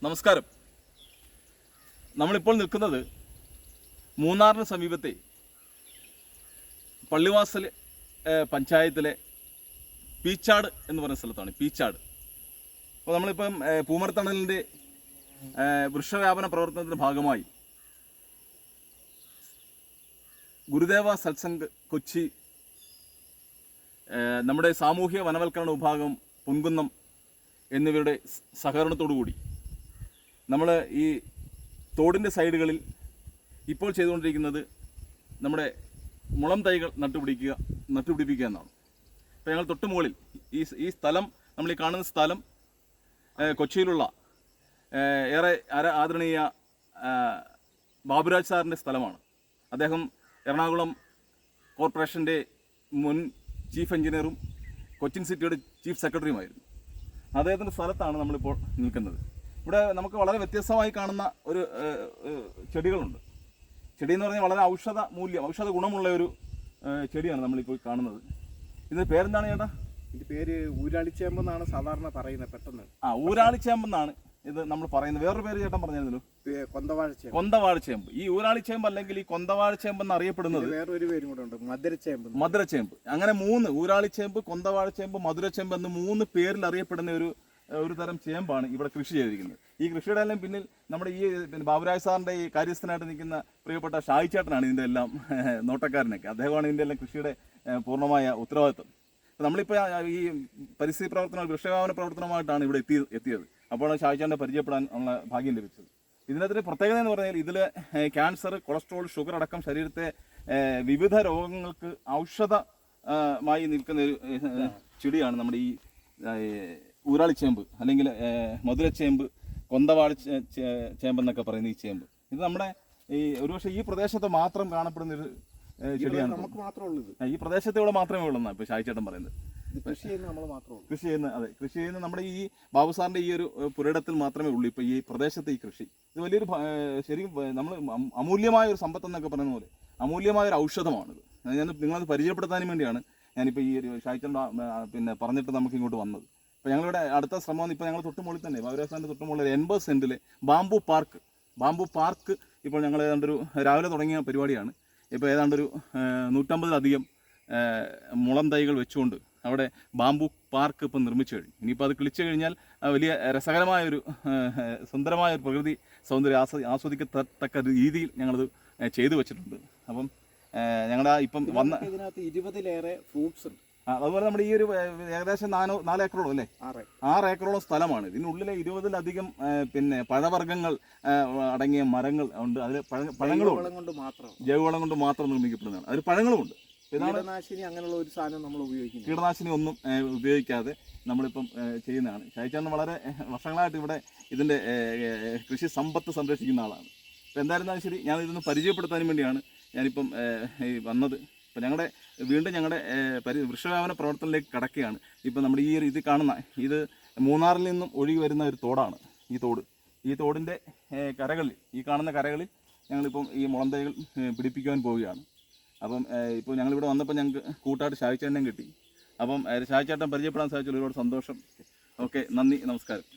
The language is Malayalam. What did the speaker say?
നമസ്കാരം. നമ്മളിപ്പോൾ നിൽക്കുന്നത് മൂന്നാറിന് സമീപത്തെ പള്ളിവാസൽ പഞ്ചായത്തിലെ പീച്ചാട് എന്ന് പറയുന്ന സ്ഥലത്താണ്. പീച്ചാട്. അപ്പോൾ നമ്മളിപ്പം പൂമരത്തണലിൻ്റെ വൃക്ഷവ്യാപന പ്രവർത്തനത്തിൻ്റെ ഭാഗമായി ഗുരുദേവ സത്സംഗ് കൊച്ചി, നമ്മുടെ സാമൂഹ്യ വനവൽക്കരണ വിഭാഗം പൊൻകുന്നം എന്നിവരുടെ സഹകരണത്തോടു കൂടി നമ്മൾ ഈ തോടിൻ്റെ സൈഡുകളിൽ ഇപ്പോൾ ചെയ്തുകൊണ്ടിരിക്കുന്നത് നമ്മുടെ മുളം തൈകൾ നട്ടുപിടിപ്പിക്കുക എന്നാണ്. ഇപ്പോൾ ഞങ്ങൾ തൊട്ട് മുകളിൽ ഈ സ്ഥലം, നമ്മൾ ഈ കാണുന്ന സ്ഥലം കൊച്ചിയിലുള്ള ഏറെ ആദരണീയ ബാബുരാജ് സാറിൻ്റെ സ്ഥലമാണ്. അദ്ദേഹം എറണാകുളം കോർപ്പറേഷൻ്റെ മുൻ ചീഫ് എഞ്ചിനീയറും കൊച്ചിൻ സിറ്റിയുടെ ചീഫ് സെക്രട്ടറിയുമായിരുന്നു. അദ്ദേഹത്തിൻ്റെ സ്ഥലത്താണ് നമ്മളിപ്പോൾ നിൽക്കുന്നത്. ഇവിടെ നമുക്ക് വളരെ വ്യത്യസ്തമായി കാണുന്ന ഒരു ചെടികളുണ്ട്. ചെടി എന്ന് പറഞ്ഞാൽ വളരെ ഔഷധ ഗുണമുള്ള ഒരു ചെടിയാണ് നമ്മളിപ്പോൾ കാണുന്നത്. ഇതിൻ്റെ പേരെന്താണ് ചേട്ടാ? ഇതിൻ്റെ പേര് ഊരാളിച്ചേമ്പെന്നാണ് സാധാരണ പറയുന്നത്. പെട്ടെന്ന് ഊരാളിച്ചേമ്പെന്നാണ് ഇത് നമ്മൾ പറയുന്നത്. വേറൊരു പേര് ചേട്ടൻ പറഞ്ഞിരുന്നല്ലോ, കൊന്തവാഴച്ചേമ്പ്. ഈ ഊരാളിച്ചേമ്പ് അല്ലെങ്കിൽ ഈ കൊന്തവാഴച്ചേമ്പ് എന്ന് അറിയപ്പെടുന്നത് വേറൊരു പേരും കൂടെ ഉണ്ട്, മധുരച്ചേമ്പ്. അങ്ങനെ ഊരാളിച്ചേമ്പ്, കൊന്തവാഴച്ചേമ്പ്, മധുരച്ചേമ്പ് എന്ന് 3 പേരിൽ അറിയപ്പെടുന്ന ഒരു തരം ചേമ്പാണ് ഇവിടെ കൃഷി ചെയ്തിരിക്കുന്നത്. ഈ കൃഷിയുടെ എല്ലാം പിന്നിൽ നമ്മുടെ ഈ ബാബുരാജ് സാറിൻ്റെ ഈ കാര്യസ്ഥനായിട്ട് നിൽക്കുന്ന പ്രിയപ്പെട്ട ഷായിച്ചേട്ടനാണ് ഇതിൻ്റെ എല്ലാം നോട്ടക്കാരനൊക്കെ. അദ്ദേഹമാണ് ഇതിൻ്റെ എല്ലാം കൃഷിയുടെ പൂർണ്ണമായ ഉത്തരവാദിത്വം. നമ്മളിപ്പോൾ ഈ പരിസ്ഥിതി പ്രവർത്തനം, വൃക്ഷവ്യാപന പ്രവർത്തനമായിട്ടാണ് ഇവിടെ എത്തിയത്. അപ്പോഴാണ് ഷായിച്ചേട്ടനെ പരിചയപ്പെടാൻ ഉള്ള ഭാഗ്യം ലഭിച്ചത്. ഇതിനകത്തൊരു പ്രത്യേകത എന്ന് പറഞ്ഞാൽ ഇതിൽ ക്യാൻസർ, കൊളസ്ട്രോൾ, ഷുഗർ അടക്കം ശരീരത്തെ വിവിധ രോഗങ്ങൾക്ക് ഔഷധമായി നിൽക്കുന്ന ഒരു ചെടിയാണ് നമ്മുടെ ഈ ഊരാളിച്ചേമ്പ് അല്ലെങ്കിൽ മധുരച്ചേമ്പ്, കൊന്തവാഴ ചേമ്പെന്നൊക്കെ പറയുന്ന ഈ ചേമ്പ്. ഇത് നമ്മുടെ ഒരുപക്ഷെ ഈ പ്രദേശത്ത് മാത്രം കാണപ്പെടുന്ന ഒരു ചെടിയാണ്. ഈ പ്രദേശത്ത് ഇവിടെ മാത്രമേ ഉള്ളൂ എന്നാണ് ഇപ്പോൾ ഷായിച്ചേട്ടൻ പറയുന്നത്. കൃഷി ചെയ്യുന്ന നമ്മുടെ ഈ ബാബു സാറിൻ്റെ ഈ ഒരു പുരയിടത്തിൽ മാത്രമേ ഉള്ളൂ ഇപ്പോൾ ഈ പ്രദേശത്ത് ഈ കൃഷി. ഇത് വലിയൊരു ശരിക്കും നമ്മൾ അമൂല്യമായ ഒരു സമ്പത്തെന്നൊക്കെ പറയുന്ന പോലെ അമൂല്യമായ ഒരു ഔഷധമാണിത്. നിങ്ങളത് പരിചയപ്പെടുത്താനും വേണ്ടിയാണ് ഞാനിപ്പോൾ ഈ ഒരു ഷായിച്ചേട്ടൻ പറഞ്ഞിട്ട് നമുക്ക് ഇങ്ങോട്ട് വന്നത്. ഇപ്പോൾ ഞങ്ങളിവിടെ അടുത്ത ശ്രമം, ഇപ്പോൾ ഞങ്ങൾ തൊട്ടുമുകളിൽ തന്നെ ബാബുരാജ് തൊട്ടുമുകളിൽ 80 സെൻറ്റിലെ ബാംബു പാർക്ക് ഇപ്പോൾ ഞങ്ങൾ ഏതാണ്ടൊരു രാവിലെ തുടങ്ങിയ പരിപാടിയാണ്. ഇപ്പോൾ ഏതാണ്ടൊരു 150-ലധികം മുളം തൈകൾ വെച്ചുകൊണ്ട് അവിടെ ബാംബു പാർക്ക് ഇപ്പം നിർമ്മിച്ചു കഴിഞ്ഞു. ഇനിയിപ്പോൾ അത് കിളിച്ചു കഴിഞ്ഞാൽ വലിയ രസകരമായൊരു സുന്ദരമായൊരു പ്രകൃതി സൗന്ദര്യം ആസ്വദിക്കത്തക്ക രീതിയിൽ ഞങ്ങളത് ചെയ്തു വെച്ചിട്ടുണ്ട്. അപ്പം ഞങ്ങളുടെ ഇപ്പം വന്ന ഇതിനകത്ത് 20-ലേറെ ഫ്രൂട്ട്സ് ഉണ്ട്. അതുപോലെ നമ്മുടെ ഈ ഒരു ഏകദേശം 4 ഏക്കറോളം അല്ലേ, 6 ഏക്കറോളം സ്ഥലമാണ്. ഇതിനുള്ളിലെ 20-ലധികം പഴവർഗ്ഗങ്ങൾ അടങ്ങിയ മരങ്ങൾ ഉണ്ട്. അതിൽ ജൈവവളം കൊണ്ട് മാത്രം നിർമ്മിക്കപ്പെടുന്നതാണ്. അതിൽ പഴങ്ങളുമുണ്ട്. കീടനാശിനി അങ്ങനെയുള്ള ഒരു സാധനം നമ്മൾ ഉപയോഗിക്കുന്നു. കീടനാശിനി ഒന്നും ഉപയോഗിക്കാതെ നമ്മളിപ്പം ചെയ്യുന്നതാണ്. ഷായിച്ചേട്ടൻ വളരെ വർഷങ്ങളായിട്ട് ഇവിടെ ഇതിൻ്റെ കൃഷി സമ്പത്ത് സംരക്ഷിക്കുന്ന ആളാണ്. അപ്പോൾ എന്തായിരുന്നാലും ശരി, ഞാൻ ഇതൊന്ന് പരിചയപ്പെടുത്താനും വേണ്ടിയാണ് ഞാനിപ്പം വന്നത്. ഇപ്പോൾ ഞങ്ങളുടെ വൃക്ഷവ്യാപന പ്രവർത്തനത്തിലേക്ക് കടക്കുകയാണ്. ഇപ്പോൾ നമ്മുടെ ഇത് കാണുന്ന ഇത് മൂന്നാറിൽ നിന്നും ഒഴുകി വരുന്ന ഒരു തോടാണ്. ഈ തോടിൻ്റെ കരകളിൽ, ഈ കാണുന്ന കരകളിൽ ഞങ്ങളിപ്പം ഈ മുളം തൈകൾ പിടിപ്പിക്കുവാൻ പോവുകയാണ്. അപ്പം ഇപ്പോൾ ഞങ്ങളിവിടെ വന്നപ്പോൾ ഞങ്ങൾക്ക് കൂട്ടായിട്ട് ഷായിച്ചേട്ടനെ കിട്ടി. അപ്പം ഷായിച്ചേട്ടൻ പരിചയപ്പെടാൻ സാധിച്ചതിൽ ഒരുപാട് സന്തോഷം. ഓക്കെ, നന്ദി, നമസ്കാരം.